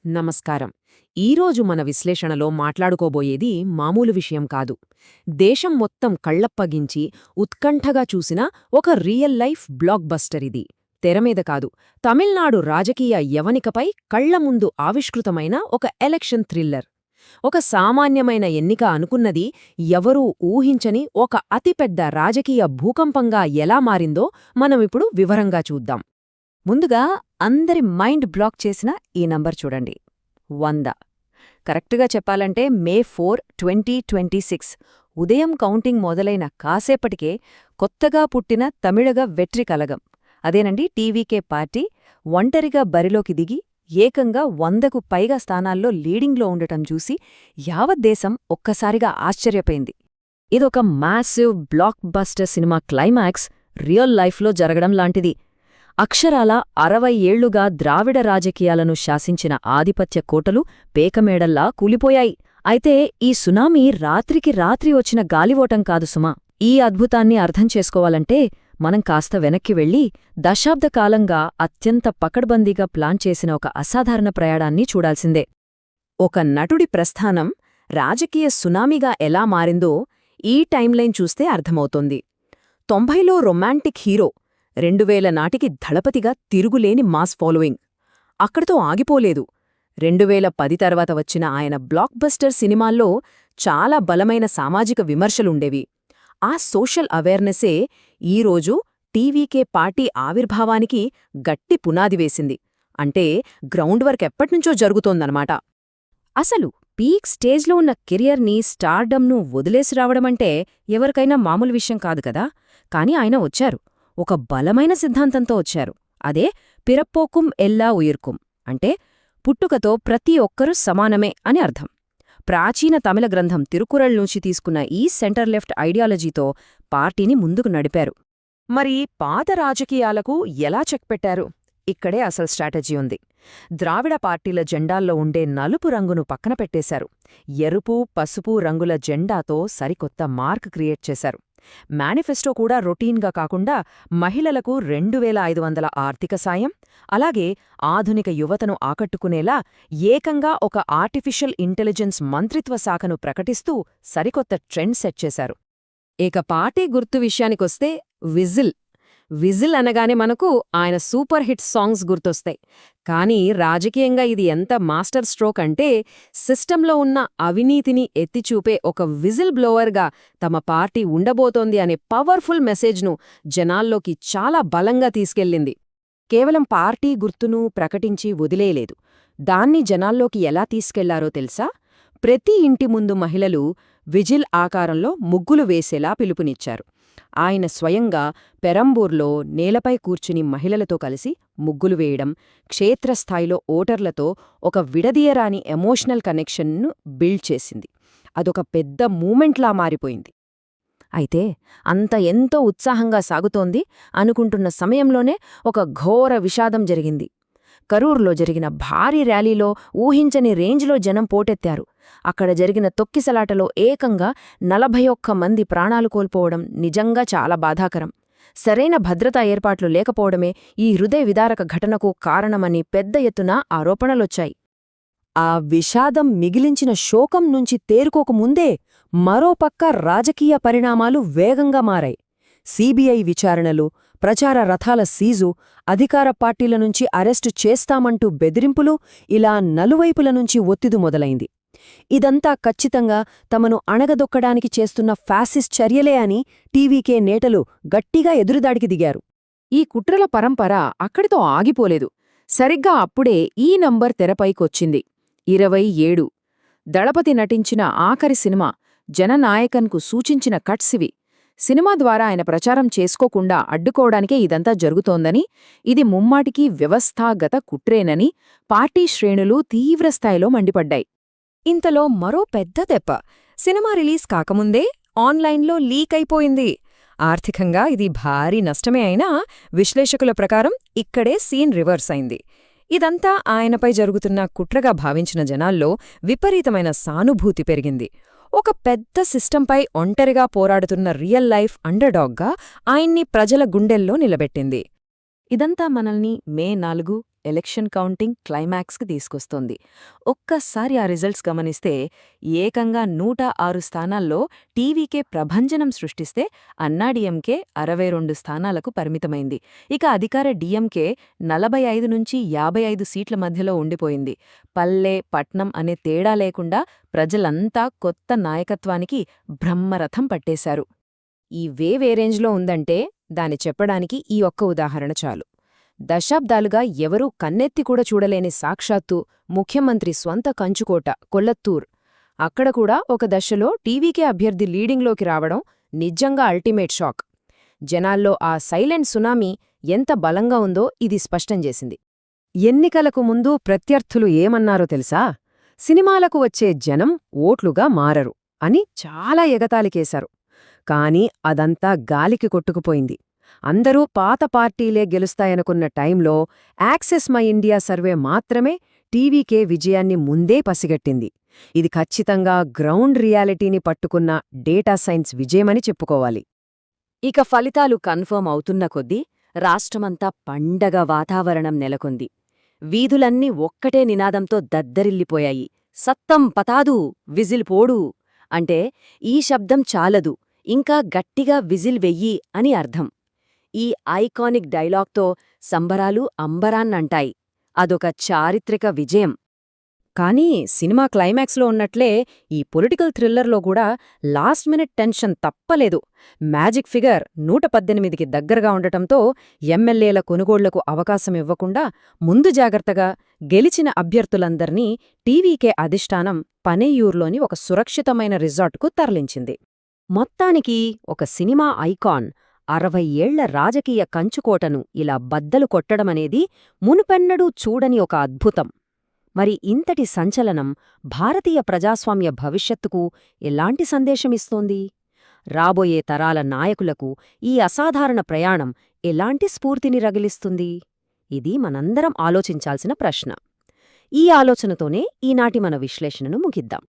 నమస్కారం. ఈరోజు మన విశ్లేషణలో మాట్లాడుకోబోయేది మామూలు విషయం కాదు. దేశం మొత్తం కళ్లప్పగించి ఉత్కంఠగా చూసిన ఒక రియల్ లైఫ్ బ్లాక్ బస్టర్ ఇది. తెరమీద కాదు, తమిళనాడు రాజకీయ యవనికపై కళ్ల ముందు ఆవిష్కృతమైన ఒక ఎలక్షన్ థ్రిల్లర్. ఒక సామాన్యమైన ఎన్నిక అనుకున్నది ఎవరూ ఊహించని ఒక అతిపెద్ద రాజకీయ భూకంపంగా ఎలా మారిందో మనమిప్పుడు వివరంగా చూద్దాం. ముందుగా అందరి మైండ్ బ్లాక్ చేసిన ఈ నంబర్ చూడండి, 100. కరెక్టుగా చెప్పాలంటే మే 4, 2026 ఉదయం కౌంటింగ్ మొదలైన కాసేపటికే కొత్తగా పుట్టిన తమిళగ వెట్రి కలగం, అదేనండి టీవీకే పార్టీ, ఒంటరిగా బరిలోకి దిగి ఏకంగా 100కు పైగా స్థానాల్లో లీడింగ్లో ఉండటం చూసి యావత్ దేశం ఒక్కసారిగా ఆశ్చర్యపోయింది. ఇదొక massive block buster cinema climax real లైఫ్లో జరగడం లాంటిది. అక్షరాల 60 ఏళ్లుగా ద్రావిడ రాజకీయాలను శాసించిన ఆధిపత్య కోటలు పేకమేడల్లా కూలిపోయాయి. అయితే ఈ సునామీ రాత్రికి రాత్రి వచ్చిన గాలివోటం కాదు సుమా. ఈ అద్భుతాన్ని అర్థం చేసుకోవాలంటే మనం కాస్త వెనక్కి వెళ్ళి దశాబ్ద కాలంగా అత్యంత పకడ్బందీగా ప్లాన్ చేసిన ఒక అసాధారణ ప్రయాణాన్ని చూడాల్సిందే. ఒక నటుడి ప్రస్థానం రాజకీయ సునామీగా ఎలా మారిందో ఈ టైంలైన్ చూస్తే అర్థమవుతోంది. 90లో రొమాంటిక్ హీరో, 2000 నాటికి దళపతిగా తిరుగులేని మాస్ ఫాలోయింగ్. అక్కడితో ఆగిపోలేదు. 2010 తర్వాత వచ్చిన ఆయన బ్లాక్ బస్టర్ సినిమాల్లో చాలా బలమైన సామాజిక విమర్శలుండేవి. ఆ సోషల్ అవేర్నెసే ఈరోజు టీవీకే పార్టీ ఆవిర్భావానికి గట్టి పునాది వేసింది. అంటే గ్రౌండ్ వర్క్ ఎప్పటినుంచో జరుగుతోందన్నమాట. అసలు పీక్ స్టేజ్లో ఉన్న కెరియర్ని, స్టార్డమ్ను వదిలేసి రావడమంటే ఎవరికైనా మామూలు విషయం కాదు కదా. కాని ఆయన వచ్చారు, ఒక బలమైన సిద్ధాంతంతో వచ్చారు. అదే పిరప్పోకుం ఎల్లా ఉయిర్కుం, అంటే పుట్టుకతో ప్రతి ఒక్కరూ సమానమే అని అర్థం. ప్రాచీన తమిళ గ్రంథం తిరుకురళ్ నుంచి తీసుకున్న ఈ సెంటర్ లెఫ్ట్ ఐడియాలజీతో పార్టీని ముందుకు నడిపారు. మరి పాత రాజకీయాలకు ఎలా చెక్ పెట్టారు? ఇక్కడే అసలు స్ట్రాటజీ ఉంది. ద్రావిడ పార్టీల జెండాల్లో ఉండే నలుపు రంగును పక్కన పెట్టేశారు. ఎరుపు, పసుపు రంగుల జెండాతో సరికొత్త మార్క్ క్రియేట్ చేశారు. మేనిఫెస్టో కూడా రొటీన్గా కాకుండా మహిళలకు 2500 ఆర్థిక సాయం, అలాగే ఆధునిక యువతను ఆకట్టుకునేలా ఏకంగా ఒక ఆర్టిఫిషియల్ ఇంటెలిజెన్స్ మంత్రిత్వ శాఖను ప్రకటిస్తూ సరికొత్త ట్రెండ్ సెట్ చేశారు. ఇక పార్టీ గుర్తు విషయానికొస్తే విజిల్. విజిల్ అనగానే మనకు ఆయన సూపర్ హిట్ సాంగ్స్ గుర్తొస్తాయి. కానీ రాజకీయంగా ఇది ఎంత మాస్టర్ స్ట్రోక్ అంటే సిస్టంలో ఉన్న అవినీతిని ఎత్తిచూపే ఒక విజిల్ బ్లోవర్గా తమ పార్టీ ఉండబోతోంది అనే పవర్ఫుల్ మెసేజ్ను జనాల్లోకి చాలా బలంగా తీసుకెళ్లింది. కేవలం పార్టీ గుర్తును ప్రకటించి వదిలేయలేదు. దాన్ని జనాల్లోకి ఎలా తీసుకెళ్లారో తెలుసా? ప్రతి ఇంటి ముందు మహిళలు విజిల్ ఆకారంలో ముగ్గులు వేసేలా పిలుపునిచ్చారు. ఆయన స్వయంగా పెరంబూర్లో నేలపై కూర్చుని మహిళలతో కలిసి ముగ్గులు వేయడం క్షేత్రస్థాయిలో ఓటర్లతో ఒక విడదీయరాని ఎమోషనల్ కనెక్షన్ను బిల్డ్ చేసింది. అదొక పెద్ద మూమెంట్లా మారిపోయింది. అయితే అంత ఎంతో ఉత్సాహంగా సాగుతోంది అనుకుంటున్న సమయంలోనే ఒక ఘోర విషాదం జరిగింది. కరూర్లో జరిగిన భారీ ర్యాలీలో ఊహించని రేంజ్లో జనం పోటెత్తారు. అక్కడ జరిగిన తొక్కిసలాటలో ఏకంగా 41 మంది ప్రాణాలు కోల్పోవడం నిజంగా చాలా బాధాకరం. సరైన భద్రతా ఏర్పాట్లు లేకపోవడమే ఈ హృదయ విదారక ఘటనకు కారణమని పెద్ద ఎత్తున ఆరోపణలొచ్చాయి. ఆ విషాదం మిగిలించిన శోకం నుంచి తేరుకోకముందే మరోపక్క రాజకీయ పరిణామాలు వేగంగా మారాయి. సీబీఐ విచారణలు, ప్రచార రథాల సీజు, అధికార పార్టీల నుంచి అరెస్టు చేస్తామంటూ బెదిరింపులు, ఇలా నలువైపుల నుంచి ఒత్తిడి మొదలైంది. ఇదంతా ఖచ్చితంగా తమను అణగదొక్కడానికి చేస్తున్న ఫ్యాసిస్ట్ చర్యలే అని టీవీకే నేతలు గట్టిగా ఎదురుదాడికి దిగారు. ఈ కుట్రల పరంపర అక్కడితో ఆగిపోలేదు. సరిగ్గా అప్పుడే ఈ నంబర్ తెరపైకొచ్చింది, 27. దళపతి నటించిన ఆఖరి సినిమా జననాయకన్కు సూచించిన కట్సివి. సినిమా ద్వారా ఆయన ప్రచారం చేసుకోకుండా అడ్డుకోవడానికే ఇదంతా జరుగుతోందని, ఇది ముమ్మాటికీ వ్యవస్థాగత కుట్రేనని పార్టీ శ్రేణులు తీవ్రస్థాయిలో మండిపడ్డాయి. ఇంతలో మరో పెద్ద దెబ్బ. సినిమా రిలీజ్ కాకముందే ఆన్లైన్లో లీక్ అయిపోయింది. ఆర్థికంగా ఇది భారీ నష్టమే అయినా విశ్లేషకుల ప్రకారం ఇక్కడే సీన్ రివర్స్ అయింది. ఇదంతా ఆయనపై జరుగుతున్న కుట్రగా భావించిన జనాల్లో విపరీతమైన సానుభూతి పెరిగింది. ఒక పెద్ద సిస్టంపై ఒంటరిగా పోరాడుతున్న రియల్ లైఫ్ అండర్డాగ్గా ఆయన్ని ప్రజల గుండెల్లో నిలబెట్టింది. ఇదంతా మనల్ని మే 4, ఎలక్షన్ కౌంటింగ్ క్లైమాక్స్కి తీసుకొస్తోంది. ఒక్కసారి ఆ రిజల్ట్స్ గమనిస్తే ఏకంగా 106 స్థానాల్లో టీవీకే ప్రభంజనం సృష్టిస్తే అన్నాడీఎంకే 62 స్థానాలకు పరిమితమైంది. ఇక అధికార డీఎంకే 45 నుంచి 55 సీట్ల మధ్యలో ఉండిపోయింది. పల్లె, పట్నం అనే తేడా లేకుండా ప్రజలంతా కొత్త నాయకత్వానికి బ్రహ్మరథం పట్టేశారు. ఈ వేవ్ ఏ రేంజ్లో ఉందంటే దాని చెప్పడానికి ఈ ఒక్క ఉదాహరణ చాలు. దశాబ్దాలుగా ఎవరూ కన్నెత్తి కూడా చూడలేని సాక్షాత్తు ముఖ్యమంత్రి స్వంత కంచుకోట కొల్లత్తూర్. అక్కడ కూడా ఒక దశలో టీవీకే అభ్యర్థి లీడింగ్లోకి రావడం నిజంగా అల్టిమేట్ షాక్. జనాల్లో ఆ సైలెంట్ సునామీ ఎంత బలంగా ఉందో ఇది స్పష్టం చేసింది. ఎన్నికలకు ముందు ప్రత్యర్థులు ఏమన్నారో తెలుసా? సినిమాలకు వచ్చే జనం ఓట్లుగా మారరు అని చాలా ఎగతాళికేశారు. కాని అదంతా గాలికి కొట్టుకుపోయింది. అందరూ పాత పార్టీలే గెలుస్తాయనుకున్న టైంలో యాక్సెస్ మై ఇండియా సర్వే మాత్రమే టీవీకే విజయాన్ని ముందే పసిగట్టింది. ఇది ఖచ్చితంగా గ్రౌండ్ రియాలిటీని పట్టుకున్న డేటా సైన్స్ విజయమని చెప్పుకోవాలి. ఇక ఫలితాలు కన్ఫర్మ్ అవుతున్న కొద్దీ రాష్ట్రమంతా పండగ వాతావరణం నెలకొంది. వీధులన్నీ ఒక్కటే నినాదంతో దద్దరిల్లిపోయాయి. సత్తం పతాదు, విజిల్ పోడు అంటే ఈ శబ్దం చాలదు, ఇంకా గట్టిగా విజిల్ వెయ్యి అని అర్థం. ఈ ఐకానిక్ డైలాగ్తో సంబరాలు అంబరాన్నంటాయి. అదొక చారిత్రక విజయం. కానీ సినిమా క్లైమాక్స్లో ఉన్నట్లే ఈ పొలిటికల్ థ్రిల్లర్లో కూడా లాస్ట్ మినిట్ టెన్షన్ తప్పలేదు. మ్యాజిక్ ఫిగర్ 118కి దగ్గరగా ఉండటంతో ఎమ్మెల్యేల కొనుగోళ్లకు అవకాశమివ్వకుండా ముందు జాగ్రత్తగా గెలిచిన అభ్యర్థులందర్నీ టీవీకే అధిష్టానం పనేయూర్లోని ఒక సురక్షితమైన రిసార్ట్కు తరలించింది. మొత్తానికి ఒక సినిమా ఐకాన్ 60 ఏళ్ల రాజకీయ కంచుకోటను ఇలా బద్దలు కొట్టడమనేది మునుపెన్నడూ చూడని ఒక అద్భుతం. మరి ఇంతటి సంచలనం భారతీయ ప్రజాస్వామ్య భవిష్యత్తుకు ఎలాంటి సందేశమిస్తోంది? రాబోయే తరాల నాయకులకు ఈ అసాధారణ ప్రయాణం ఎలాంటి స్ఫూర్తిని రగిలిస్తుంది? ఇది మనందరం ఆలోచించాల్సిన ప్రశ్న. ఈ ఆలోచనతోనే ఈనాటి మన విశ్లేషణను ముగిద్దాం.